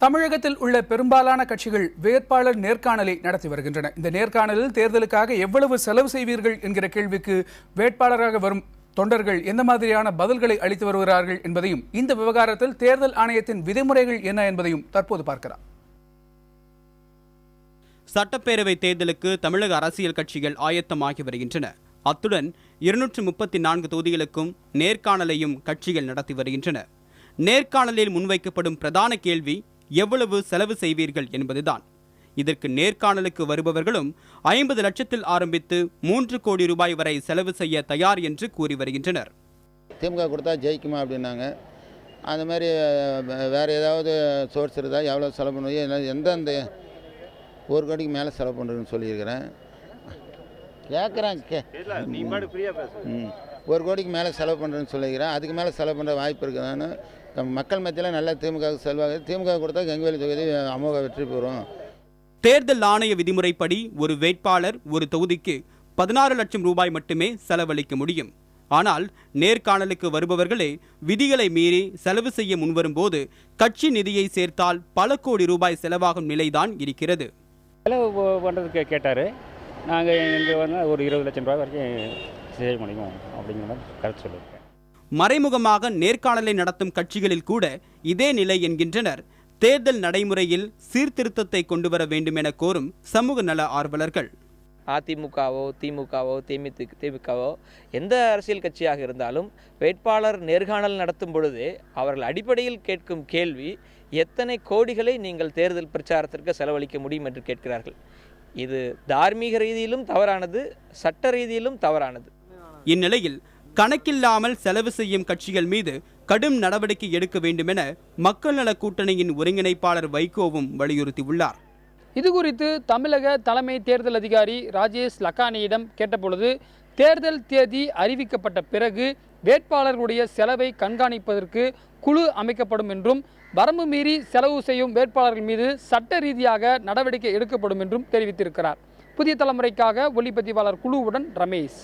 தமிழகத்தில் உள்ள பெரும்பாலான கட்சிகள் வேட்பாளர் நேர்காணலை நடத்தி வருகின்றன. இந்த நேர்காணலில் தேர்தலுக்காக எவ்வளவு செலவு செய்வீர்கள் என்கிற கேள்விக்கு வேட்பாளராக வரும் தொண்டர்கள் எந்த மாதிரியான பதில்களை அளித்து வருகிறார்கள் என்பதையும், இந்த விவகாரத்தில் தேர்தல் ஆணையத்தின் விதிமுறைகள் என்ன என்பதையும் தற்போது பார்க்கலாம். சட்டப்பேரவை தேர்தலுக்கு தமிழக அரசியல் கட்சிகள் ஆயத்தமாகி வருகின்றன. அத்துடன் 234 தொகுதிகளுக்கும் நேர்காணலையும் கட்சிகள் நடத்தி வருகின்றன. நேர்காணலில் முன்வைக்கப்படும் பிரதான கேள்வி எவ்வளவு செலவு செய்வீர்கள் என்பதுதான். இதற்கு நேர்காணலுக்கு வருபவர்களும் 50 லட்சத்தில் ஆரம்பித்து 3 கோடி ரூபாய் வரை செலவு செய்ய தயார் என்று கூறி வருகின்றனர். திமுக கொடுத்தா ஜெயிக்குமா அப்படின்னாங்க. அந்த மாதிரி வேறு ஏதாவது சோர்ஸ் இருந்தால் எவ்வளோ செலவு பண்ணுவீங்க, எந்தெந்த 1 கோடிக்கு மேலே செலவு பண்ணுறதுன்னு சொல்லியிருக்கிறேன். கேட்குறாங்க 1 கோடிக்கு மேலே செலவு பண்ணுறேன்னு சொல்லிக்கிறேன். அதுக்கு மேலே செலவு பண்ணுற வாய்ப்பு இருக்குதான்னு மக்கள் மத்தியில் நல்ல திமுக செல்வாங்க. திமுக கொடுத்தா கெங்குவேலி தொகுதி அமோக வெற்றி பெறும். தேர்தல் ஆணைய விதிமுறைப்படி ஒரு வேட்பாளர் ஒரு தொகுதிக்கு 16 லட்சம் ரூபாய் மட்டுமே செலவழிக்க முடியும். ஆனால் நேர்காணலுக்கு வருபவர்களே விதிகளை மீறி செலவு செய்ய முன்வரும்போது கட்சி நிதியை சேர்த்தால் பல கோடி ரூபாய் செலவாகும் நிலைதான் இருக்கிறது. செலவு பண்ணுறதுக்கு கேட்டார். நாங்கள் இங்கே வந்து ஒரு 20 லட்சம் ரூபாய் வரைக்கும் செய்ய முடியும் அப்படிங்கிற மாதிரி கருத்து சொல்லியிருக்கேன். மறைமுகமாக நேர்காணலை நடத்தும் கட்சிகளில் கூட இதே நிலை என்கின்றனர் தேர்தல் நடைமுறையில் சீர்திருத்தத்தை கொண்டு வர வேண்டும் என கோரும் சமூக நல ஆர்வலர்கள். அதிமுகவோ திமுகவோ திமுகவோ எந்த அரசியல் கட்சியாக இருந்தாலும் வேட்பாளர் நேர்காணல் நடத்தும் பொழுது அவர்கள் அடிப்படையில் கேட்கும் கேள்வி எத்தனை கோடிகளை நீங்கள் தேர்தல் பிரச்சாரத்திற்கு செலவழிக்க முடியும் என்று கேட்கிறார்கள். இது தார்மீக ரீதியிலும் தவறானது, சட்ட ரீதியிலும் தவறானது. இந்நிலையில் கணக்கில்லாமல் செலவு செய்யும் கட்சிகள் மீது கடும் நடவடிக்கை எடுக்க வேண்டும் என மக்கள் நல கூட்டணியின் ஒருங்கிணைப்பாளர் வைகோவும் வலியுறுத்தியுள்ளார். இதுகுறித்து தமிழக தலைமை தேர்தல் அதிகாரி ராஜேஷ் லக்கானியிடம் கேட்டபொழுது, தேர்தல் தேதி அறிவிக்கப்பட்ட பிறகு வேட்பாளர்களுடைய செலவை கண்காணிப்பதற்கு குழு அமைக்கப்படும் என்றும், வரம்பு மீறி செலவு செய்யும் வேட்பாளர்கள் மீது சட்ட ரீதியாக நடவடிக்கை எடுக்கப்படும் என்றும் தெரிவித்திருக்கிறார். புதிய தலைமுறைக்காக ஒளிப்பதிவாளர் குழுவுடன் ரமேஷ்.